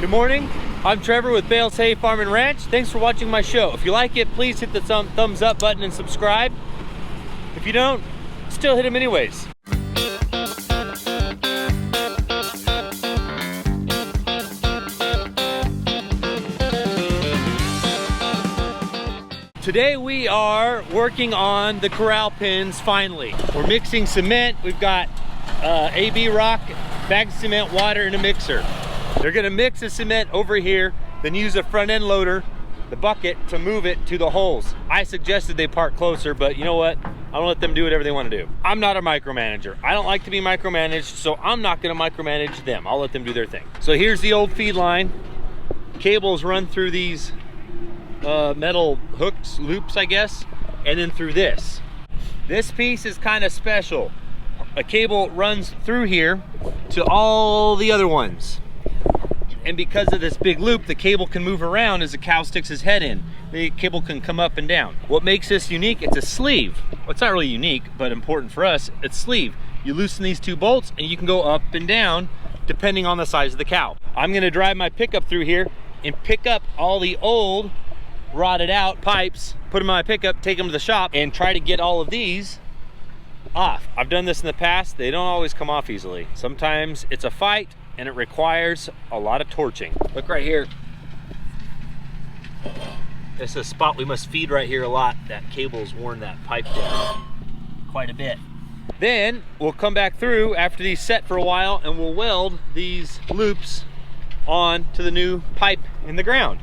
Good morning, I'm Trevor with Bales Hay Farm and Ranch. Thanks for watching my show. If you like it, please hit the thumbs up button and subscribe. If you don't, still hit them anyways. Today we are working on the corral pins finally. We're mixing cement. We've got AB rock, bagged cement, water in a mixer. They're gonna mix the cement over here, then use a front end loader, the bucket, to move it to the holes. I suggested they park closer, but you know what? I'm gonna let them do whatever they wanna do. I'm not a micromanager. I don't like to be micromanaged, so I'm not gonna micromanage them. I'll let them do their thing. So here's the old feed line. Cables run through these metal hooks, loops, I guess, and then through this. This piece is kind of special. A cable runs through here to all the other ones. And because of this big loop, the cable can move around as the cow sticks his head in. The cable can come up and down. What makes this unique, it's a sleeve. Well, it's not really unique, but important for us, it's sleeve. You loosen these two bolts and you can go up and down depending on the size of the cow. I'm gonna drive my pickup through here and pick up all the old rotted out pipes, put them in my pickup, take them to the shop, and try to get all of these off. I've done this in the past. They don't always come off easily. Sometimes it's a fight, and it requires a lot of torching. Look right here. This is a spot we must feed right here a lot. That cable's worn that pipe down quite a bit. Then we'll come back through after these set for a while and we'll weld these loops on to the new pipe in the ground.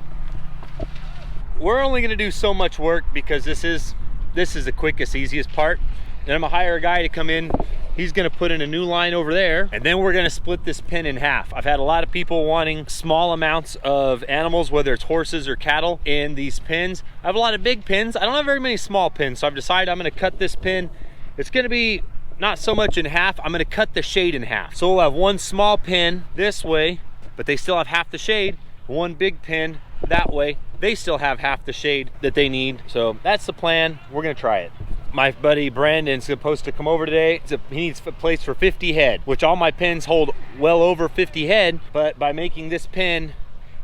We're only gonna do so much work because this is the quickest, easiest part. Then I'm gonna hire a guy to come in. He's gonna put in a new line over there, and then we're gonna split this pin in half. I've had a lot of people wanting small amounts of animals, whether it's horses or cattle, in these pins. I have a lot of big pins. I don't have very many small pins, so I've decided I'm gonna cut this pin. It's gonna be not so much in half, I'm gonna cut the shade in half. So we'll have one small pin this way, but they still have half the shade. One big pin that way, they still have half the shade that they need. So that's the plan, we're gonna try it. My buddy Brandon's supposed to come over today. He needs a place for 50 head, which all my pins hold well over 50 head, but by making this pin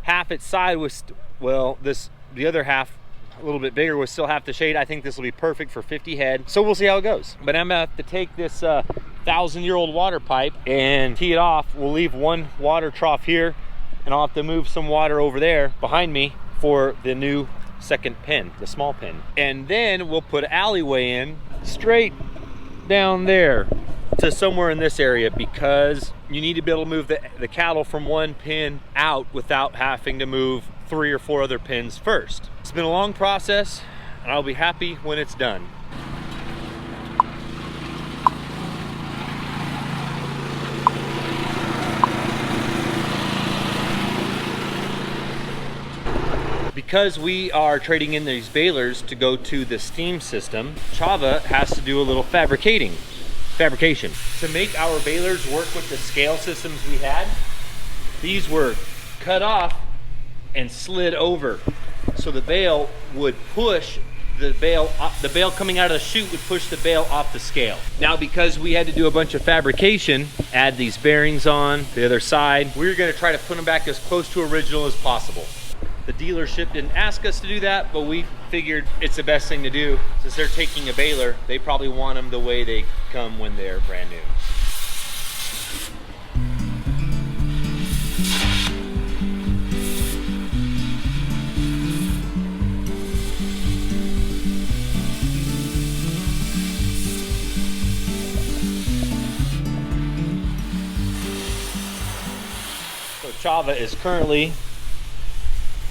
half its size was, well, the other half a little bit bigger, was still half the shade. I think this will be perfect for 50 head. So we'll see how it goes. But I'm gonna have to take this 1,000-year-old water pipe and tee it off. We'll leave one water trough here, and I'll have to move some water over there behind me for the new second pin, the small pin. And then we'll put an alleyway in straight down there to somewhere in this area, because you need to be able to move the cattle from one pin out without having to move 3 or 4 other pins first. It's been a long process, and I'll be happy when it's done. Because we are trading in these balers to go to the steam system, Chava has to do a little fabrication. To make our balers work with the scale systems we had, these were cut off and slid over. So the bale would push the bale coming out of the chute would push the bale off the scale. Now, because we had to do a bunch of fabrication, add these bearings on the other side, we're gonna try to put them back as close to original as possible. The dealership didn't ask us to do that, but we figured it's the best thing to do. Since they're taking a baler, they probably want them the way they come when they're brand new. So Chava is currently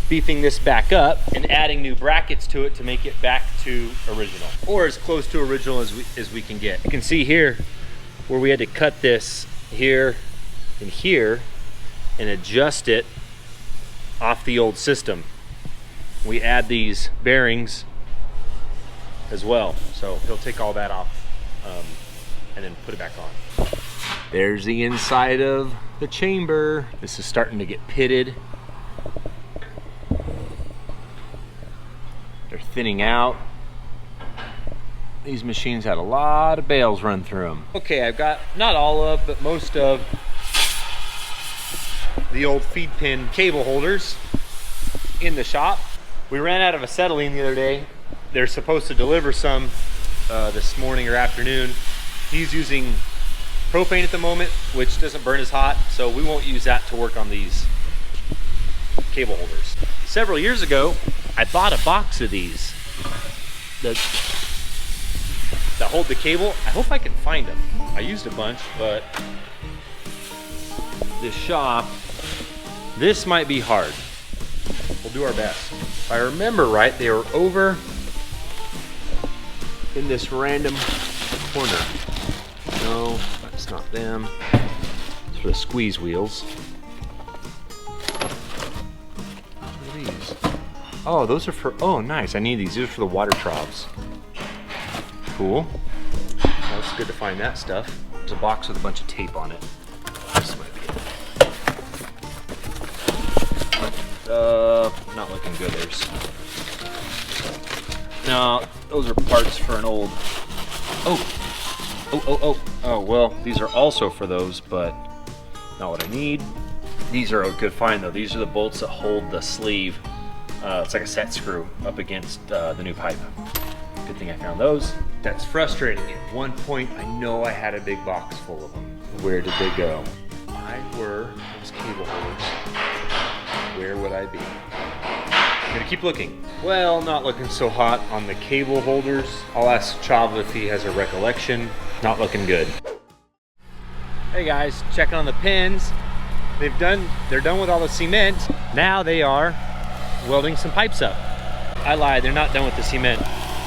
beefing this back up and adding new brackets to it to make it back to original, or as close to original as we can get. You can see here where we had to cut this here and here and adjust it off the old system. We add these bearings as well, so he'll take all that off and then put it back on. There's the inside of the chamber. This is starting to get pitted. They're thinning out. These machines had a lot of bales run through them. Okay, I've got not all of, but most of the old feed pin cable holders in the shop. We ran out of acetylene the other day. They're supposed to deliver some this morning or afternoon. He's using propane at the moment, which doesn't burn as hot, so we won't use that to work on these cable holders. Several years ago, I bought a box of these that hold the cable. I hope I can find them. I used a bunch, but this shop, this might be hard. We'll do our best. If I remember right, they were over in this random corner. No, that's not them. It's for the squeeze wheels. What are these? Oh, those are for, oh nice, I need these. These are for the water troughs. Cool. Well, it's good to find that stuff. There's a box with a bunch of tape on it. This might be it. Not looking good. There's, no, those are parts for an old, oh, well, these are also for those, but not what I need. These are a good find though. These are the bolts that hold the sleeve. It's like a set screw up against the new pipe. Good thing I found those. That's frustrating. At one point, I know I had a big box full of them. Where did they go? Those cable holders. Where would I be? I'm gonna keep looking. Well, not looking so hot on the cable holders. I'll ask Chava if he has a recollection. Not looking good. Hey guys, checking on the pins. They're done with all the cement. Now they are welding some pipes up. I lied, they're not done with the cement.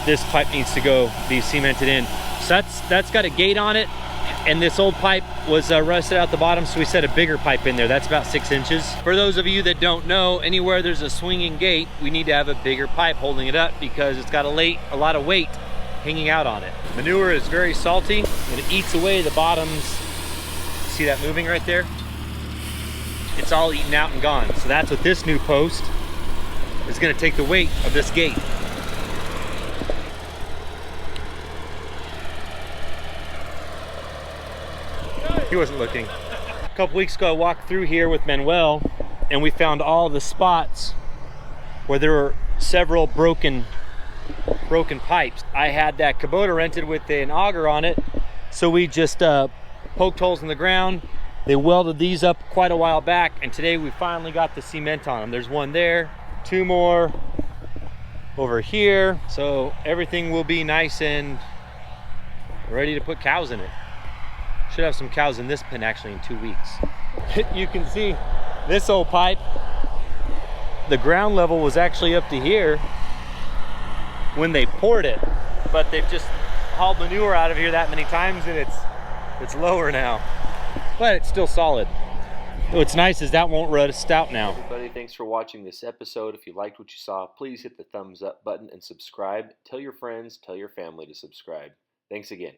This pipe needs to go be cemented in. So that's got a gate on it, and this old pipe was rusted out the bottom, so we set a bigger pipe in there. That's about 6 inches. For those of you that don't know, anywhere there's a swinging gate, we need to have a bigger pipe holding it up because it's got a lot of weight hanging out on it. Manure is very salty and it eats away the bottoms. See that moving right there? It's all eaten out and gone. So that's what this new post is going to take the weight of this gate. He wasn't looking. A couple weeks ago I walked through here with Manuel and we found all the spots where there were several broken pipes. I had that Kubota rented with an auger on it, so we just poked holes in the ground. They welded these up quite a while back, and today we finally got the cement on them. There's one there, 2 more over here, so everything will be nice and ready to put cows in it. Should have some cows in this pen actually in 2 weeks. You can see this old pipe, the ground level was actually up to here when they poured it, but they've just hauled manure out of here that many times and it's lower now, but it's still solid. What's nice is that won't rust out now. Everybody, thanks for watching this episode. If you liked what you saw, please hit the thumbs up button and subscribe. Tell your friends, tell your family to subscribe. Thanks again.